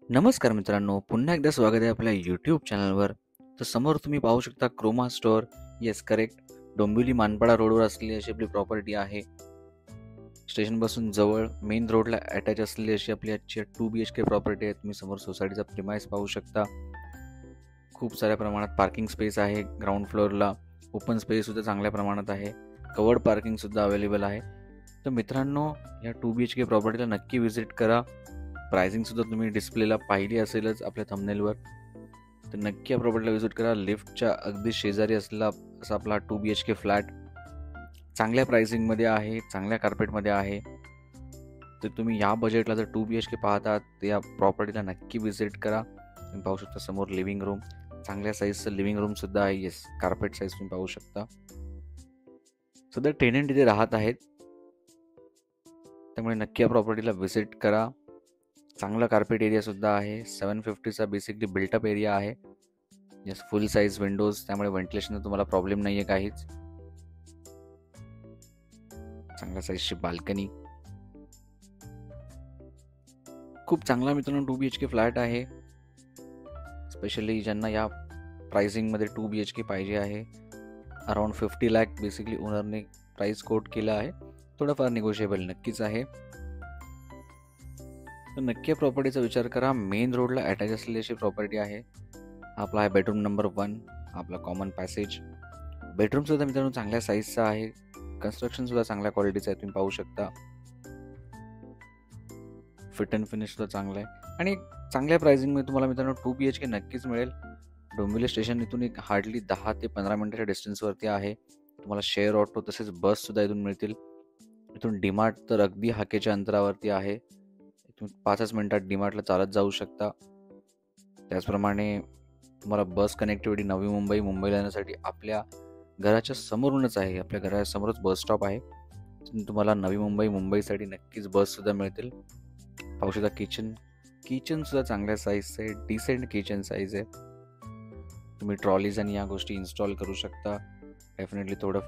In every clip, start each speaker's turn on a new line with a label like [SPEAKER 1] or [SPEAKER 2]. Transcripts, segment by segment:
[SPEAKER 1] नमस्कार मित्रांनो, पुन्हा एकदा स्वागत आहे आपल्या यूट्यूब चॅनलवर. तर समोर तुम्ही पाहू शकता Croma store. Yes, correct. Dombivli Manpada रोडवर असलेली अशी आपली प्रॉपर्टी आहे. स्टेशनपासून जवळ मेन रोडला अटॅच असलेली अशी आपली आजची 2 BHK प्रॉपर्टी आहे. तुम्ही समोर सोसायटीचा प्रिमाइस पाहू शकता. खूप साऱ्या प्रमाणात पार्किंग स्पेस आहे. ग्राउंड फ्लोअरला ओपन स्पेस सुद्धा चांगल्या प्रमाणात आहे. कवर्ड पार्किंग सुद्धा अवेलेबल आहे. तर मित्रांनो, या 2 BHK प्रॉपर्टीला नक्की व्हिजिट करा. प्राइसिंग सुद्धा तुम्ही डिस्प्लेला पाहिली असेलच आपल्या थंबनेलवर. तर नक्की या प्रॉपर्टीला व्हिजिट करा. लिफ्टच्या अगदी शेजारी असलेला असा आपला 2 BHK फ्लॅट चांगल्या प्राइसिंगमध्ये आहे, चांगल्या कार्पेटमध्ये आहे. तर तुम्ही या बजेटला जर 2 BHK पाहतात तर या प्रॉपर्टीला नक्की व्हिजिट करा. तुम्ही पाहू शकता समोर लिव्हिंग रूम, चांगल्या साईजचं लिव्हिंग रूम सुद्धा आहे. येस, कार्पेट साईज तुम्ही पाहू शकता. सध्या टेनंट इथे राहत आहेत, त्यामुळे नक्की या प्रॉपर्टीला व्हिजिट करा. चांगला कार्पेट एरिया सुद्धा आहे. 750चा बेसिकली बिल्टअप एरिया आहे. यस, फुल साईज विंडोज, त्यामुळे व्हेंटिलेशनचा तुम्हाला प्रॉब्लेम नाही आहे काहीच. चांगल्या साईजची बाल्कनी, खूप चांगला मित्रांनो 2 BHK फ्लॅट आहे. स्पेशली ज्यांना या प्राइसिंगमध्ये 2 BHK पाहिजे आहे. अराउंड 50 लाख बेसिकली ओनरने प्राइस कोट केलं आहे. थोडंफार निगोशिएबल नक्कीच आहे. तर नक्की या प्रॉपर्टीचा विचार करा. मेन रोडला अटॅच असलेली अशी प्रॉपर्टी आहे. आपला आहे बेडरूम नंबर 1, आपला कॉमन पॅसेज. बेडरूम सुद्धा मित्रांनो चांगल्या साईजचा आहे. कन्स्ट्रक्शन सुद्धा चांगल्या क्वालिटीचं आहे, तुम्ही पाहू शकता. फिट अँड फिनिश सुद्धा चांगलं आहे आणि चांगल्या प्राइसिंगमध्ये तुम्हाला मित्रांनो 2 BHK नक्कीच मिळेल. डोंबिवली स्टेशन इथून एक हार्डली 10 ते 15 मिनिटाच्या डिस्टन्सवरती आहे. तुम्हाला शेअर ऑटो तसेच बस सुद्धा इथून मिळतील. इथून डीमार्ट तर अगदी हाकेच्या अंतरावरती आहे. इथून 5 मिनिटात डीमार्टला चालत जाऊ शकता. त्याचप्रमाणे तुम्हाला बस कनेक्टिव्हिटी नवी मुंबई, मुंबईला येण्यासाठी आपल्या घराच्या समोरूनच आहे. आपल्या घरासमोरच बस स्टॉप आहे. तुम्हाला नवी मुंबई, मुंबईसाठी नक्कीच बससुद्धा मिळतील. पाहू शकता किचन सुद्धा चांगल्या साईजचं आहे. डिसेंट किचन साईज आहे. तुम्ही ट्रॉलीज आणि या गोष्टी इन्स्टॉल करू शकता. डेफिनेटली थोडं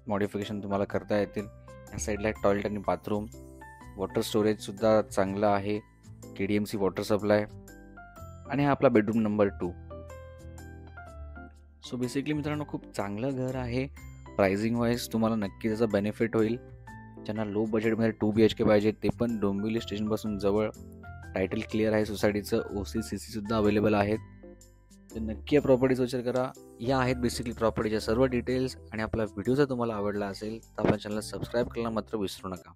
[SPEAKER 1] मॉडिफिकेशन तुम्हाला करता येतील. या साईडला एक टॉयलेट आणि बाथरूम. वॉटर स्टोरेजसुद्धा चांगलं आहे. KDMC water supply. आणि हा आपला बेडरूम नंबर 2. सो बेसिकली मित्रांनो खूप चांगलं घर आहे. प्राइसिंग वाईज तुम्हाला नक्की त्याचा बेनिफिट होईल. ज्यांना लो बजेटमध्ये 2 BHK पाहिजे, ते पण डोंबिवली स्टेशनपासून जवळ. टायटल क्लिअर आहे सोसायटीचं. OC/CC सुद्धा अवेलेबल आहेत. तर नक्की या प्रॉपर्टीचा विचार करा. या आहेत बेसिकली प्रॉपर्टीच्या सर्व डिटेल्स. आणि आपला व्हिडिओ जर तुम्हाला आवडला असेल तर आपल्या चॅनलला सबस्क्राईब करायला मात्र विसरू नका.